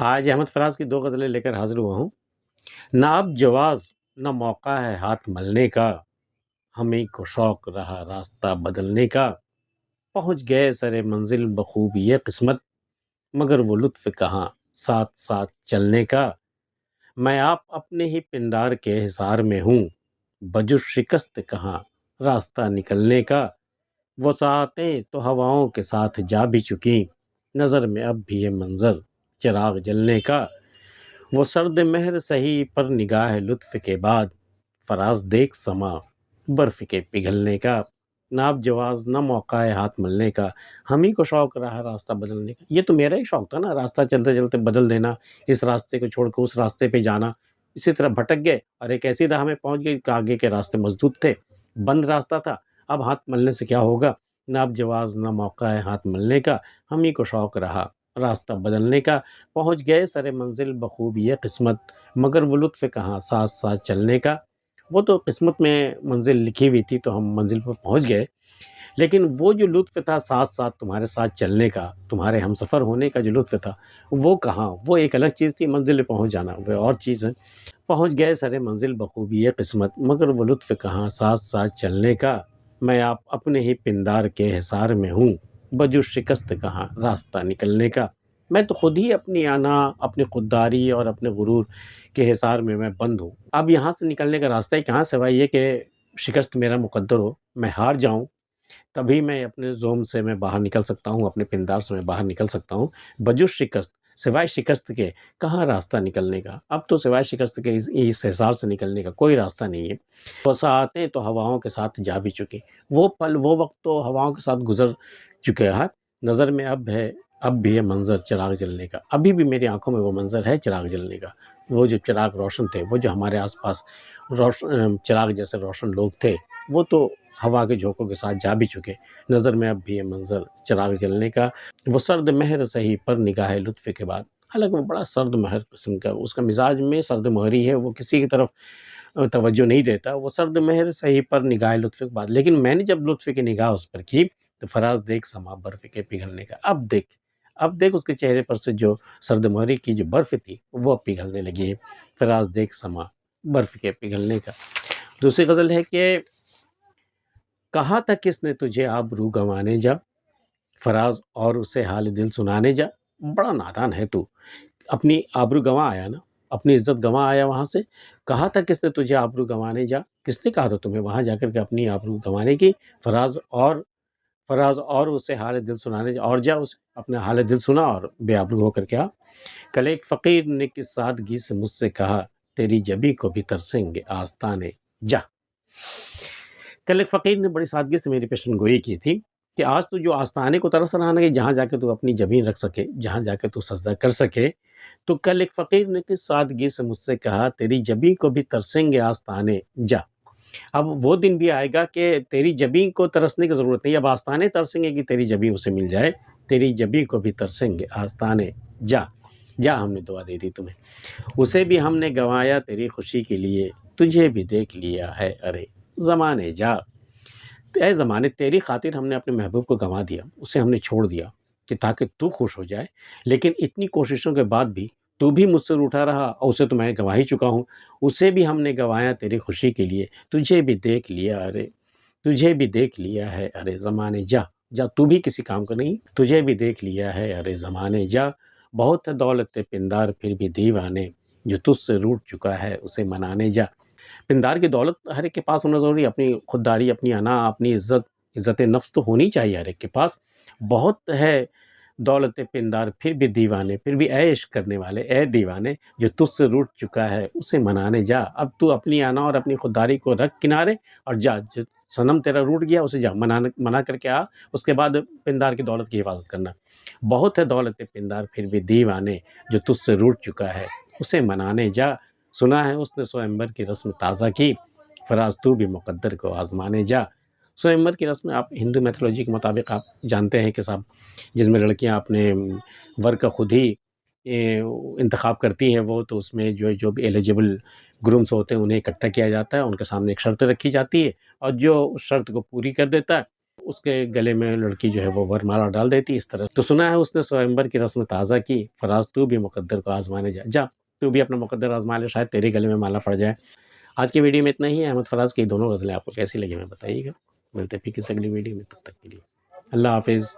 آج احمد فراز کی 2 غزلیں لے کر حاضر ہوا ہوں۔ نہ اب جواز نہ موقع ہے ہاتھ ملنے کا، ہمیں کو شوق رہا راستہ بدلنے کا۔ پہنچ گئے سر منزل بخوب یہ قسمت، مگر وہ لطف کہاں ساتھ ساتھ چلنے کا۔ میں آپ اپنے ہی پندار کے حصار میں ہوں، بجز شکست کہاں راستہ نکلنے کا۔ وہ ساعتیں تو ہواؤں کے ساتھ جا بھی چکی، نظر میں اب بھی یہ منظر چراغ جلنے کا۔ وہ سرد مہر سہی پر نگاہ لطف کے بعد، فراز دیکھ سما برف کے پگھلنے کا۔ نہ اب جواز نہ موقع ہے ہاتھ ملنے کا، ہم ہی کو شوق رہا راستہ بدلنے کا۔ یہ تو میرا ہی شوق تھا نا، راستہ چلتے چلتے بدل دینا، اس راستے کو چھوڑ کے اس راستے پہ جانا۔ اسی طرح بھٹک گئے اور ایک ایسی راہ میں پہنچ گئے کہ آگے کے راستے مسدود تھے، بند راستہ تھا۔ اب ہاتھ ملنے سے کیا ہوگا؟ نہ اب جواز نہ موقع ہے ہاتھ ملنے کا، ہم ہی کو شوق رہا راستہ بدلنے کا۔ پہنچ گئے سر منزل بخوب یہ قسمت، مگر وہ لطف کہاں ساتھ ساتھ چلنے کا۔ وہ تو قسمت میں منزل لکھی ہوئی تھی تو ہم منزل پر پہنچ گئے، لیکن وہ جو لطف تھا ساتھ ساتھ تمہارے ساتھ چلنے کا، تمہارے ہم سفر ہونے کا جو لطف تھا، وہ کہاں؟ وہ ایک الگ چیز تھی، منزل پہ پہنچ جانا وہ اور چیز ہے۔ پہنچ گئے سر منزل بخوبی یہ قسمت، مگر وہ لطف کہاں ساتھ ساتھ چلنے کا۔ میں آپ اپنے ہی پندار کے حصار میں ہوں، بجز شکست کہاں راستہ نکلنے کا۔ میں تو خود ہی اپنی انا، اپنی خودداری اور اپنے غرور کے حصار میں بند ہوں۔ اب یہاں سے نکلنے کا راستہ ہے کہاں سوائے یہ کہ شکست میرا مقدر ہو، میں ہار جاؤں، تبھی میں اپنے زوم سے میں باہر نکل سکتا ہوں، اپنے پندار سے میں باہر نکل سکتا ہوں۔ بجز شکست، سوائے شکست کے کہاں راستہ نکلنے کا؟ اب تو سوائے شکست کے اس حصار سے نکلنے کا کوئی راستہ نہیں ہے۔ وہ ساعتیں تو ہواؤں کے ساتھ جا بھی چکی، وہ پل وہ وقت تو ہواؤں کے ساتھ گزر چکے ہیں۔ نظر میں اب بھی یہ منظر چراغ جلنے کا، ابھی بھی میری آنکھوں میں وہ منظر ہے چراغ جلنے کا۔ وہ جو چراغ روشن تھے، وہ جو ہمارے آس پاس چراغ جیسے روشن لوگ تھے، وہ تو ہوا کے جھونکوں کے ساتھ جا بھی چکے۔ نظر میں اب بھی یہ منظر چراغ جلنے کا۔ وہ سرد مہر سہی پر نگاہ لطف کے بعد، حالانکہ وہ بڑا سرد مہر قسم کا، اس کا مزاج میں سرد مہری ہے، وہ کسی کی طرف توجہ نہیں دیتا۔ وہ سرد مہر سہی پر نگاہ لطف کے بعد، لیکن میں نے جب لطف کی نگاہ اس پر کی تو فراز دیکھ سما برف کے پگھلنے کا۔ اب دیکھ اس کے چہرے پر سے جو سرد مہری کی جو برف تھی وہ اب پگھلنے لگی ہے۔ فراز دیکھ سما برف کے پگھلنے کا۔ دوسری غزل ہے کہ کہا تھا کس نے تجھے آبرو گنوانے جا، فراز اور اسے حال دل سنانے جا۔ بڑا نادان ہے تو، اپنی آبرو گنوا آیا نا، اپنی عزت گنوا آیا وہاں سے۔ کہا تھا کس نے تجھے آبرو گنوانے جا، کس نے کہا تھا تمہیں وہاں جا کر کے اپنی آبرو گنوانے کی؟ فراز اور اسے حال دل سنانے جا، اور جا اسے اپنے حال دل سنا اور بے آبرو ہو کر کے آ۔ کل ایک فقیر نے کس سادگی سے مجھ سے کہا، تیری جبی کو بھی ترسیں گے آستانے جا۔ کل ایک فقیر نے بڑی سادگی سے میری پیشن گوئی کی تھی کہ آج تو جو آستانے کو ترس رہا نا کہ جہاں جا کے تو اپنی جبین رکھ سکے، جہاں جا کے تو سجدہ کر سکے، تو کل ایک فقیر نے کس سادگی سے مجھ سے کہا، تیری جبین کو بھی ترسیں گے آستانے جا۔ اب وہ دن بھی آئے گا کہ تیری جبین کو ترسنے کی ضرورت نہیں، اب آستانے ترسیں گے کہ تیری جبین اسے مل جائے۔ تیری جبین کو بھی ترسیں گے آستانے جا، ہم نے دعا دے دی تمہیں۔ اسے بھی ہم نے گنوایا تیری خوشی کے لیے، تجھے بھی دیکھ لیا ہے ارے زمانے جا۔ اے زمانے، تیری خاطر ہم نے اپنے محبوب کو گنوا دیا، اسے ہم نے چھوڑ دیا کہ تاکہ تو خوش ہو جائے، لیکن اتنی کوششوں کے بعد بھی تو بھی مجھ سے روٹھا رہا، اور اسے تو میں گنوا ہی چکا ہوں۔ اسے بھی ہم نے گنوایا تیری خوشی کے لیے، تجھے بھی دیکھ لیا ہے ارے زمانے جا۔ تو بھی کسی کام کا نہیں، تجھے بھی دیکھ لیا ہے ارے زمانے جا۔ بہت ہے دولت پندار پھر بھی دیوانے، جو تجھ سے روٹ چکا ہے اسے منانے جا۔ پندار کی دولت ہر ایک کے پاس ہونا ضروری ہے، اپنی خودداری، اپنی انا، اپنی عزت نفس تو ہونی چاہیے ہر ایک کے پاس۔ بہت ہے دولت پندار پھر بھی دیوانے، پھر بھی عیش کرنے والے اے دیوانے، جو تجھ سے روٹ چکا ہے اسے منانے جا۔ اب تو اپنی انا اور اپنی خودداری کو رکھ کنارے اور جا، جو صنم تیرا روٹ گیا اسے جا منا کر کے آ، اس کے بعد پندار کی دولت کی حفاظت کرنا۔ بہت ہے دولت پندار پھر بھی دیوانے، جو تجھ سے روٹ چکا ہے اسے منانے جا۔ سنا ہے اس نے سوئمبر کی رسم تازہ کی، فراز تو بھی مقدر کو آزمانے جا۔ سوئمبر کی رسم آپ ہندو میتھولوجی کے مطابق آپ جانتے ہیں کہ صاحب، جس میں لڑکیاں اپنے ور کا خود ہی انتخاب کرتی ہیں، وہ تو اس میں جو بھی ایلیجیبل گرومس ہوتے ہیں انہیں اکٹھا کیا جاتا ہے، ان کے سامنے ایک شرط رکھی جاتی ہے، اور جو اس شرط کو پوری کر دیتا ہے اس کے گلے میں لڑکی جو ہے وہ ورمالا ڈال دیتی اس طرح. تو سنا ہے اس نے سوئمبر کی رسم تازہ کی. فراز تو بھی مقدر کو آزمانے جا تو بھی اپنا مقدر آزما لے، شاید تیرے گلے میں مالا پڑ جائے. آج کی ویڈیو میں اتنا ہی ہے. احمد فراز کی دونوں غزلیں آپ کو کیسی لگی میں بتائیے گا. ملتے ہیں پھر کسی اگلی ویڈیو میں، تب تک کے لیے اللہ حافظ.